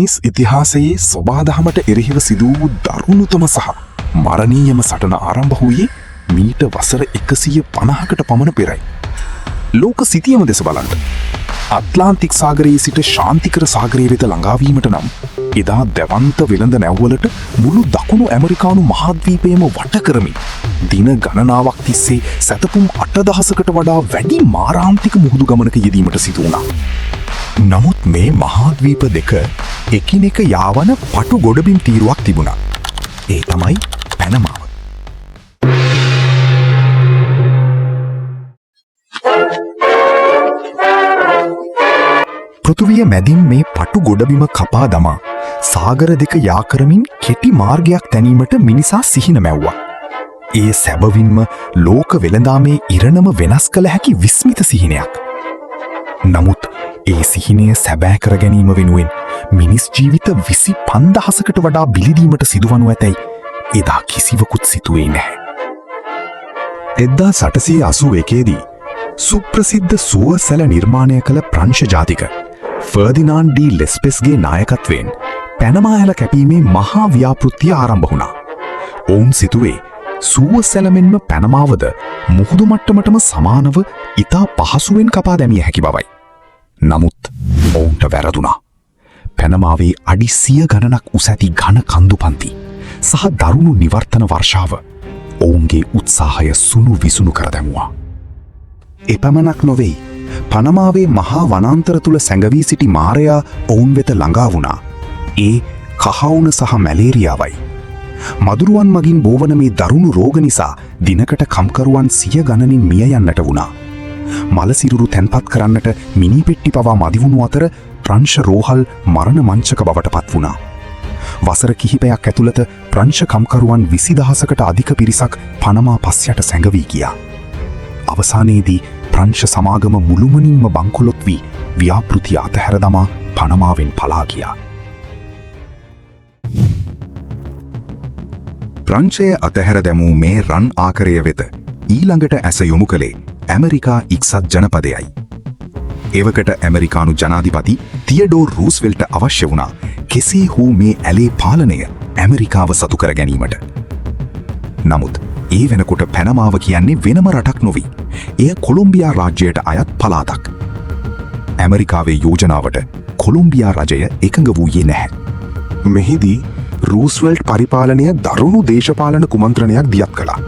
මිනිස් ඉතිහාසයේ සොබාදහමට එරෙහිව සිදු වූ දරුණුතම සහ මරණීයම සටන ආරම්භ වූයේ මීට වසර 150කට පමණ පෙරයි. ලෝක සිතියම දෙස බලන්න. අට්ලාන්තික් සාගරයේ සිට ශාන්තිකර සාගරය වෙත ළඟාවීමට නම් එදා දැවන්ත වෙළඳ නැව්වලට මුළු දකුණු ඇමරිකානු මහද්වීපයම වට කරමින් දින ගණනාවක් තිස්සේ සැතපුම් 8000කට වඩා වැඩි මාරාන්තික මුහුදු ගමනක යෙදීමට සිදු වුණා. නමුත් මේ මහාද්වීප දෙක එකිනෙක යාවන පටු ගොඩබිම් තීරුවක් තිබුණා. ඒ තමයි පැනමාව. පෘථුවිය මැදින් මේ පටු ගොඩබිම කපා දමා සාගර දෙක යා කරමින් කෙටි මාර්ගයක් තැනීමට මිනිසා සිහින මැව්වා. ඒ සැබවින්ම ලෝක වෙළඳාමේ ඉරණම වෙනස් කළ හැකි විස්මිත සිහිනයක්. නමුත් ඒ සිහිනය සැබෑ කර ගැනීම වෙනුවෙන් මිනිස් ජීවිත 25000කට වඩා බිලිදීමට සිදුවනු ඇතැයි එදා කිසිවකුත් සිතුවේ නැහැ. 1881 දී සුප්‍රසිද්ධ සුව සැල නිර්මාණය කළ ප්‍රංශ ජාතික ෆර්දිනාන්ඩ් ඩී ලෙස්පෙස්ගේ නායකත්වයෙන් පැනමාඇල කැපීමේ මහා ව්‍යාපෘතිය ආරම්භ වුණා. ඔවුන් සිතුවේ සුව සැලමෙන්ම පැනමාවද මුහුදු මට්ටමටම සමානව ඉතා පහසුවෙන් කපා දැමිය හැකි බවයි. නමුත් ඔවුන්ට වැරදුනා. පැනමාවේ අඩි 100 ගණනක් උස ඇති ඝන කන්දුපන්ති සහ දරුණු නිවර්තන වර්ෂාව ඔවුන්ගේ උත්සාහය සුණු විසුණු කර දැමුවා. එපමණක් නොවේ. පනමාවේ මහා වනාන්තර තුල සැඟවී සිටි මාරයා ඔවුන් වෙත ළඟා වුණා. ඒ කහවුන සහ මැලේරියාවයි. මදුරුවන් මගින් බෝවන මේ දරුණු රෝග නිසා දිනකට කම්කරුවන් 100 ගණනින් මිය යන්නට වුණා. මලසිරුරු තැන්පත් කරන්නට මිනි පෙට්ටි පවා මදි වුණු අතර ප්‍රංශ රෝහල් මරණ මංචක බවට පත් වුණා. වසර කිහිපයක් ඇතුළත ප්‍රංශ කම්කරුවන් 20000කට අධික පිරිසක් පනමා පස්යට සැඟවී ගියා. අවසානයේදී ප්‍රංශ සමාගම මුළුමනින්ම බංකොලොත් වී ව්‍යාපෘතිය අතහැර දමා පනමාවෙන් පලා ගියා. ප්‍රංශය අතහැර දැමූ මේ රන් ආකරය වෙත ඊළඟට ඇස යොමු කළේ ඇමරිකා එක්සත් ජනපදයයි. එවකට ඇමරිකානු ජනාධිපති තියඩෝර් රූස්වෙල්ට අවශ්‍ය වුණා කෙසේ හෝ මේ ඇලේ පාලනය ඇමරිකාව සතු කර ගැනීමට. නමුත් ඒ වෙනකොට පැනමාව කියන්නේ වෙනම රටක් නොවී. එය කොලොම්බියා රාජ්‍යයට අයත් පළාතක්. ඇමරිකාවේ යෝජනාවට කොලොම්බියා රජය එකඟ වූයේ නැහැ. මෙහිදී රූස්වෙල්ට් පරිපාලනය දරුණු දේශපාලන කුමන්ත්‍රණයක් දියත් කළා.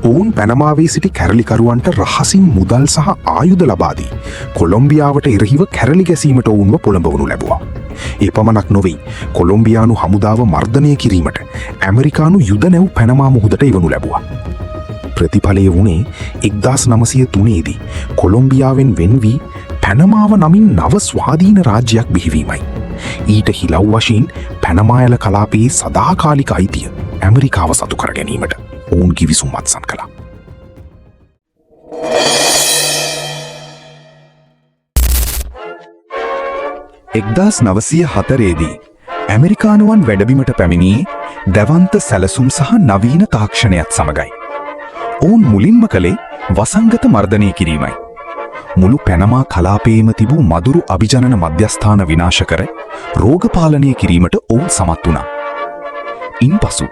ඔවුන් පැනමාවේ සිටි කැරලිකරුවන්ට රහසින් මුදල් සහ ආයුධ ලබා දී කොලොම්බියාවට එරෙහිව කැරලි ගැසීමට ඔවුන්ව පොළඹවනු ලැබුවා. එපමණක් නොවේ. කොලොම්බියානු හමුදාව මර්ධනය කිරීමට ඇමරිකානු යුද නැව් පැනමා මුහුදට එවනු ලැබුවා. ප්‍රතිඵලය වුණේ 1903 දී කොලොම්බියාවෙන් වෙන් වී පැනමාව නමින් නව ස්වාධීන රාජ්‍යයක් බිහිවීමයි. ඊට හිලව් වශයෙන් පැනමාඇල කලාපයේ සදාකාලික අයිතිය ඇමරිකාව සතු කර ගැනීමට ඔවුන් කිවිසුම් අත්සන් කළා. එක්දාස් 904 ඇමරිකානුවන් වැඩබිමට පැමිණියේ දැවන්ත සැලසුම් සහ නවීන තාක්ෂණයත් සමගයි. ඔවුන් මුලින්ම කළේ වසංගත මර්ධනය කිරීමයි. මුළු පැනමා කලාපයේම තිබූ මදුරු අභිජනන මධ්‍යස්ථාන විනාශ කර රෝගපාලනය කිරීමට ඔවුන් සමත් වුණා. ඉන්පසු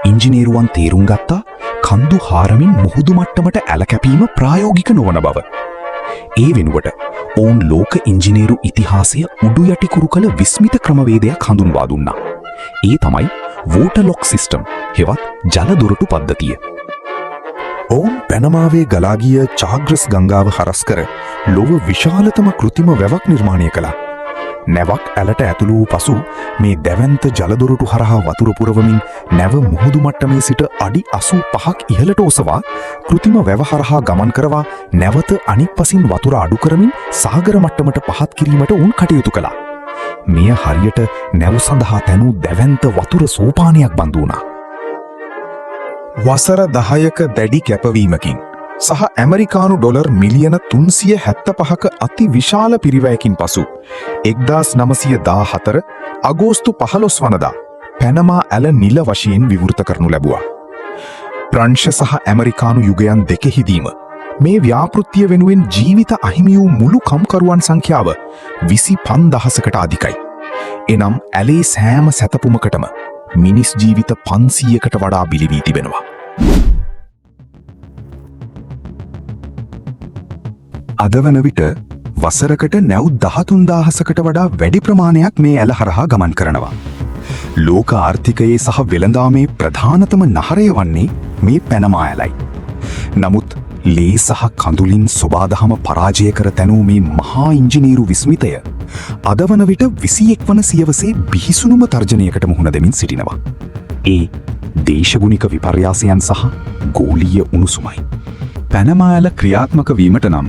ඉංජිනේරුවන් තේරුම් ගත්තා කන්දු හාරමින් මුහුදු මට්ටමට ඇල කැපීම ප්‍රායෝගික නොවන බව. ඒ වෙනුවට ඔවුන් ලෝක ඉංජිනේරු ඉතිහාසය උඩු යටිකුරු කළ විස්මිත ක්‍රමවේදයක් හඳුන්වා දුන්නා. ඒ තමයි වෝටර්ලොක් සිස්ටම් හෙවත් ජල දොරටු පද්ධතිය. ඔවුන් පැනමාවේ ගලාගිය චාග්‍රස් ගංගාව හරස් කර ලොව විශාලතම කෘතිම වැවක් නිර්මාණය කළා. නැවක් ඇලට ඇතුළු වූ පසු මේ දැවැන්ත ජලදොරටු හරහා වතුර පුරවමින් නැව මුහුදු මට්ටමේ සිට අඩි 85ක් ඉහළට ඔසවා කෘතිම වැව හරහා ගමන් කරවා නැවත අනික් පසින් වතුර අඩු කරමින් සාගර මට්ටමට පහත් කිරීමට උන් කටයුතු කළා. මෙය හරියට නැව් සඳහා තැනූ දැවැන්ත වතුර සෝපානයක් බඳු වුණා. වසර 10ක දැඩි කැපවීමකින් සහ ඇමරිකානු ඩොලර් මිලියන 375ක අති විශාල පිරිවැයකින් පසු 1914 අගෝස්තු 15 වනදා පැනමා ඇල නිල වශයෙන් විවෘත කරනු ලැබුවා. ප්‍රංශ සහ ඇමරිකානු යුගයන් දෙකෙහිදීම මේ ව්‍යාපෘතිය වෙනුවෙන් ජීවිත අහිමි වූ මුළු කම්කරුවන් සංඛ්‍යාව 25000කට අධිකයි. එනම් ඇලේ සෑම සැතපුමකටම මිනිස් ජීවිත 500කට වඩා බිලි වී තිබෙනවා. අද වන විට වසරකට නැව් 13000කට වඩා වැඩි ප්‍රමාණයක් මේ ඇල හරහා ගමන් කරනවා. ලෝක ආර්ථිකයේ සහ වෙළඳාමේ ප්‍රධානතම නහරය වන්නේ මේ පැනමා ඇලයි. නමුත් ලේ සහ කඳුලින් සොබාදහම පරාජය කර තැනූ මේ මහා ඉංජිනේරු විස්මිතය අද වන විට 21 වන සියවසේ බිහිසුණුම තර්ජනයකට මුහුණ දෙමින් සිටිනවා. ඒ දේශගුණික විපර්යාසයන් සහ ගෝලීය උණුසුමයි. පැනමා ඇල ක්‍රියාත්මක වීමට නම්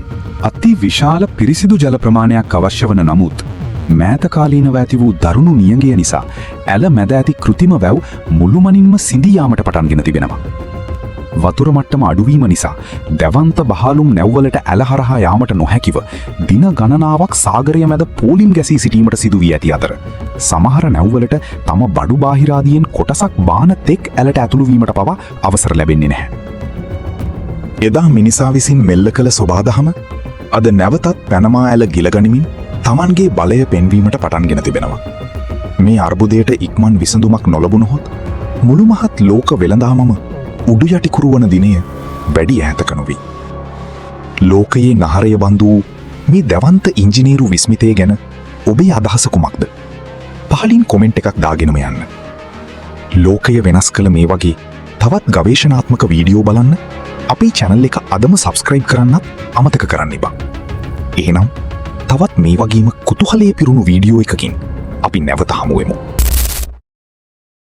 අති විශාල පිරිසිදු ජල ප්‍රමාණයක් අවශ්‍ය වන නමුත් මෑතකාලීනව ඇති වූ දරුණු නියඟය නිසා ඇල මැද ඇති කෘතිම වැව් මුළුමනින්ම සිඳී යාමට පටන්ගෙන තිබෙනවා. වතුර මට්ටම අඩුවීම නිසා දැවන්ත බහලුම් නැව්වලට ඇල හරහා යාමට නොහැකිව දින ගණනාවක් සාගරය මැද පෝලිම් ගැසී සිටීමට සිදු වී ඇති අතර සමහර නැව්වලට තම බඩු බාහිරාදියෙන් කොටසක් බාන තෙක් ඇලට ඇතුළු වීමට පවා අවසර ලැබෙන්නේ නැහැ. එදා මිනිසා විසින් මෙල්ල කළ සොබාදහම අද නැවතත් පැනමා ඇල ගිලගනිමින් තමන්ගේ බලය පෙන්වීමට පටන්ගෙන තිබෙනවා. මේ අර්බුදයට ඉක්මන් විසඳුමක් නොලබුණහොත් මුළු මහත් ලෝක වෙළඳාමම උඩු යටි කුරුවන දිනය වැඩි ඈතක නොවී. ලෝකයේ නහරය බඳු මේ දැවන්ත ඉංජිනේරු විස්මිතය ගැන ඔබේ අදහස කුමක්ද? පහලින් කොමෙන්ට් එකක් දාගෙනම යන්න. ලෝකය වෙනස් කළ මේ වගේ තවත් ගවේෂණාත්මක වීඩියෝ බලන්න අපේ channel එක අදම subscribe කරන්නත් අමතක කරන්න එපා. එහෙනම් තවත් මේ වගේම කුතුහලයේ පිරුණු වීඩියෝ එකකින් අපි නැවත හමු වෙමු.